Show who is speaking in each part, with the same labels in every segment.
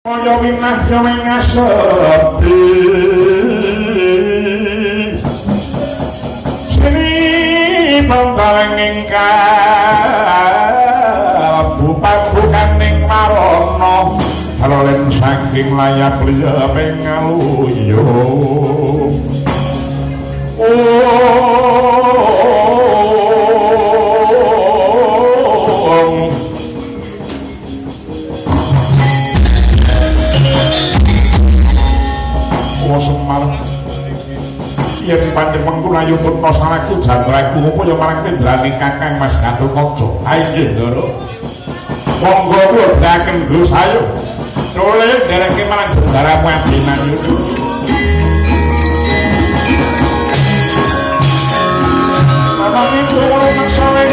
Speaker 1: Kaya winah ya winah sepi sini bangkaleng ingkang bukan-bukaning marono halolen saking layak liya pengaluyo Semar yen panjang mengkunayu putno sanaku jandraku apa ya marang pendraning kakang Mas Gatotkaca ayo ndoro monggo kula draken Gus ayo sole dereke marang jendaramu Adiman itu ana itu ora masalah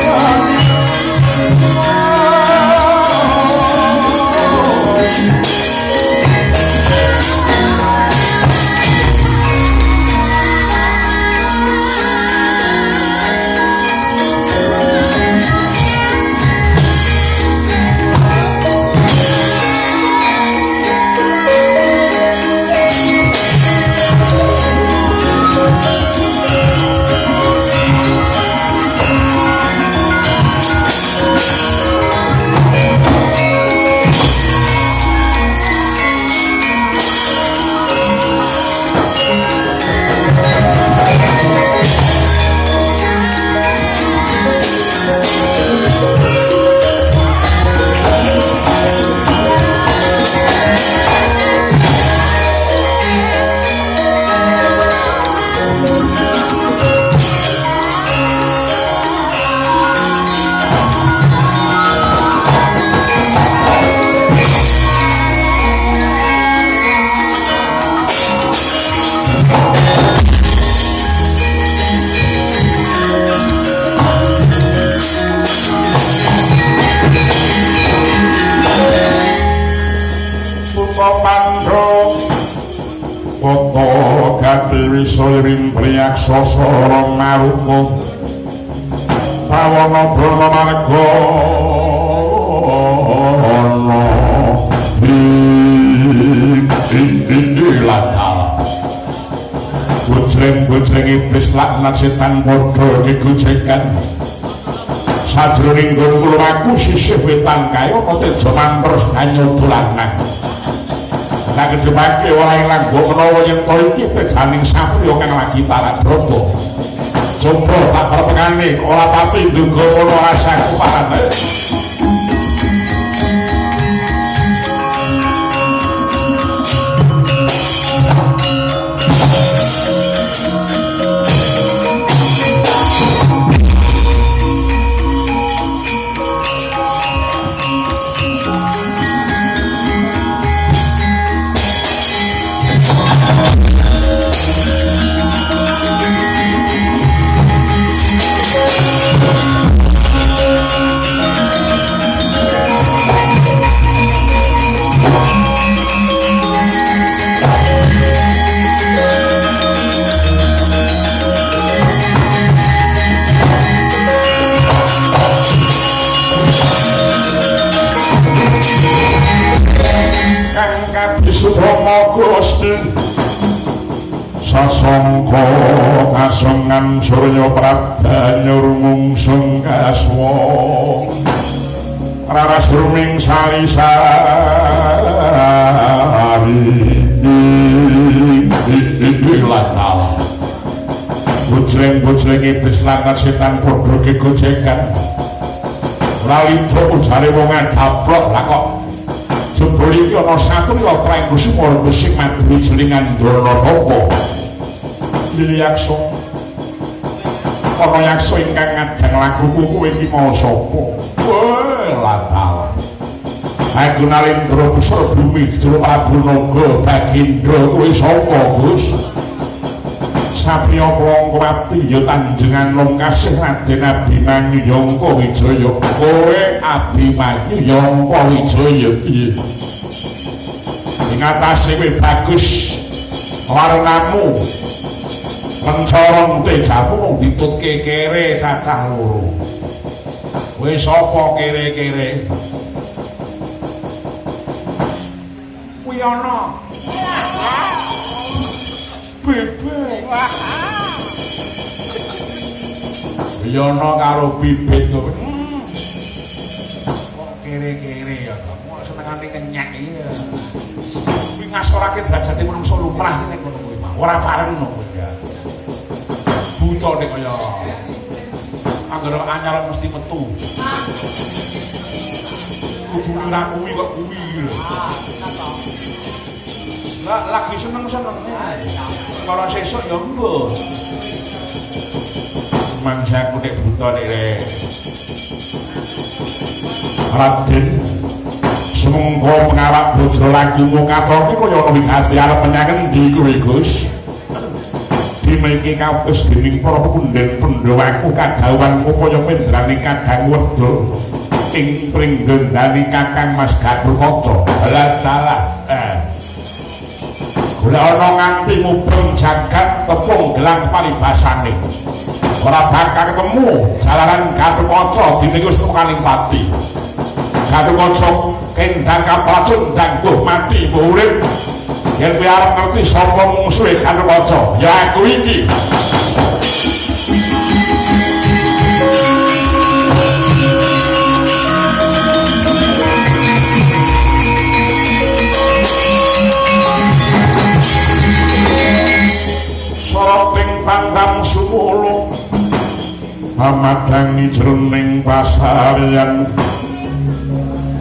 Speaker 1: Wiswiring priaksa sareng maruta pawana brana marga ana lakal bojreng-bojreng iblis laknat setan padha gegojekan sadroning nggon kula aku sisih wetan kae ana teja mantres hanyada lanang nek kedemake ora ilang go menawa yen to iki tejaning sapriya kang lagi paradrata coba tak perpengane ora pati ndonga ana rasaku parane sasangka kasengan Surya Prabanyur ngungsung kaswa raras ruming sari-sari lakal bojreng-bojreng iblis laknat setan padha gegojekan lalita ujare wong adaplok lah kok jebul iki ana satriya prenggo sumur besing maduri jelingan Dranatapa Yaksa ana yaksa ingkang ngadhang laguku kowe iki mau sapa lakal aku nalindra pusra bumi jero Prabu Naga Bagindra kowe sapa Gus sapriya Prangkawati ya tanjengan Longkasih Raden Abimanyu Yangka Wijaya kowe Abimanyu Yangka Wijaya iya ing atase kowe bagus warnamu mencorong tejamu mung ditutke kere cacah loro kowe sapa kere-kere kuwi ana bebek ya ana karo bibit kok kere-kere ya kok senengane kenyek iya kuwi ngasorake derajate menungso lumrah nek ngono kuwi mah ora pareng ngono kuwi ya buta nek kaya anggere anyar mesti metu kudu ora kuwi kok kuwi lho lagi seneng-seneng kalau sesuk ya mbuh mangsa ku nek buta nek Raden semengko pengarap bojo lagi mukator iki kaya ana wigati arep menyang endi kuwi Gus dina iki kados dening para punden Pandhawaku kagawan upaya mendrani kadang wedha ing pringgondani Kakang Mas Gatotkaca lah dalah ora ana nganti mubeng jagat tepung gelang paribasane ora bakal ketemu jalaran Gatotkaca dene wis tukaning pati Gatotkaca kendang kapacun ndang mbuh mati mbuh urip yen kowe arep ngerti sapa mungsuhe Gatotkaca ya aku iki soroting pandang sumulung mamadangi jroning pasaryan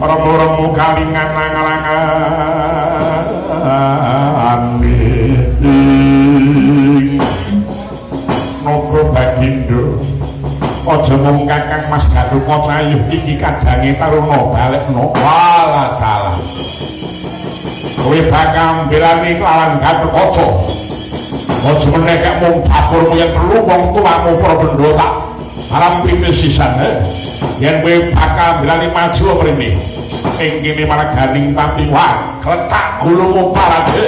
Speaker 1: remu-remu kalingan langan nogo bagindo aja mung Kakang Mas Gatotkaca ayo iki kadange taruna balekno wala dalah kowe bakal mbelani kelawan Gatotkaca aja meneh gak mung dapurmu yang perlu wong tuamu Prabendha tak aram sisan yen kowe bakal mbelani maju mrene ing kene marganing pati wah kletak gulumu parade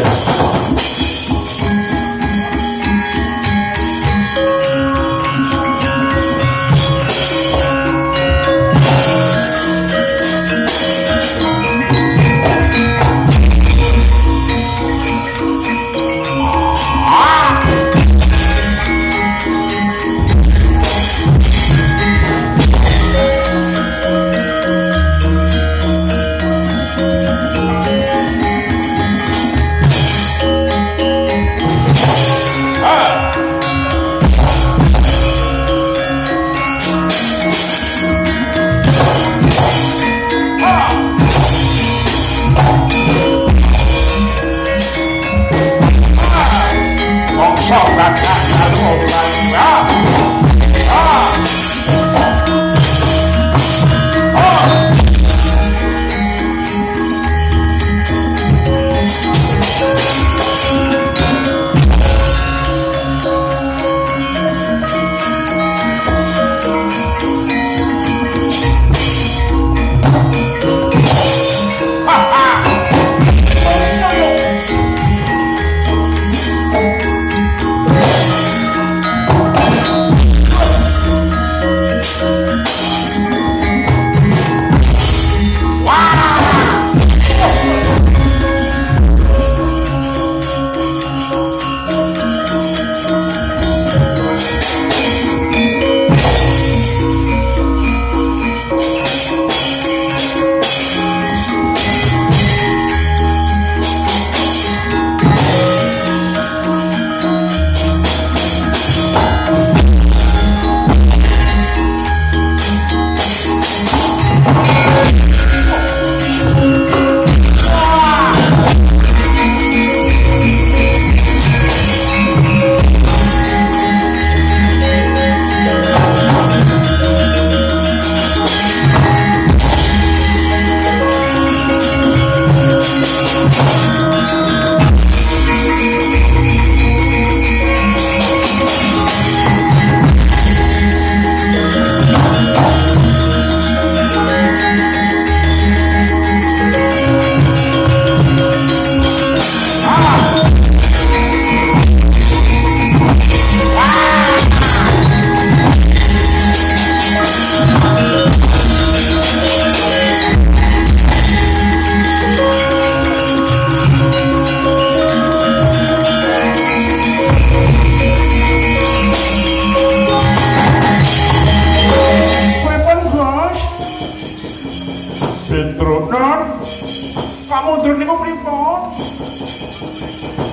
Speaker 1: pripun?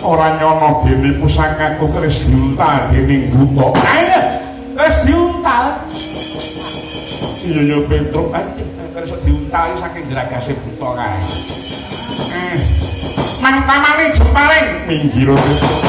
Speaker 1: Ora nyono dene pusakaku keris diuntal dening buta. Ayo, keris diuntal. Iya yo Petruk, aduh, keris diuntal saking dragase buta kae. Mantamane jemparing minggir Petruk.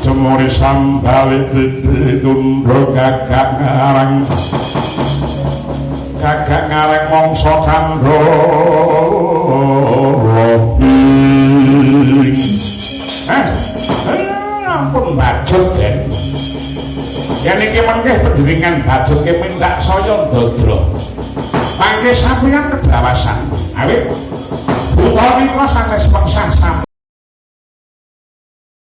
Speaker 1: Jemuri sambali ditunduk gagak ngarang mongso kandha ampun Bajut Den yen iki mengke pendhiringan Bajut ke mindak saya ndodro mangke sampeyan kedawasan awit buta nika sanes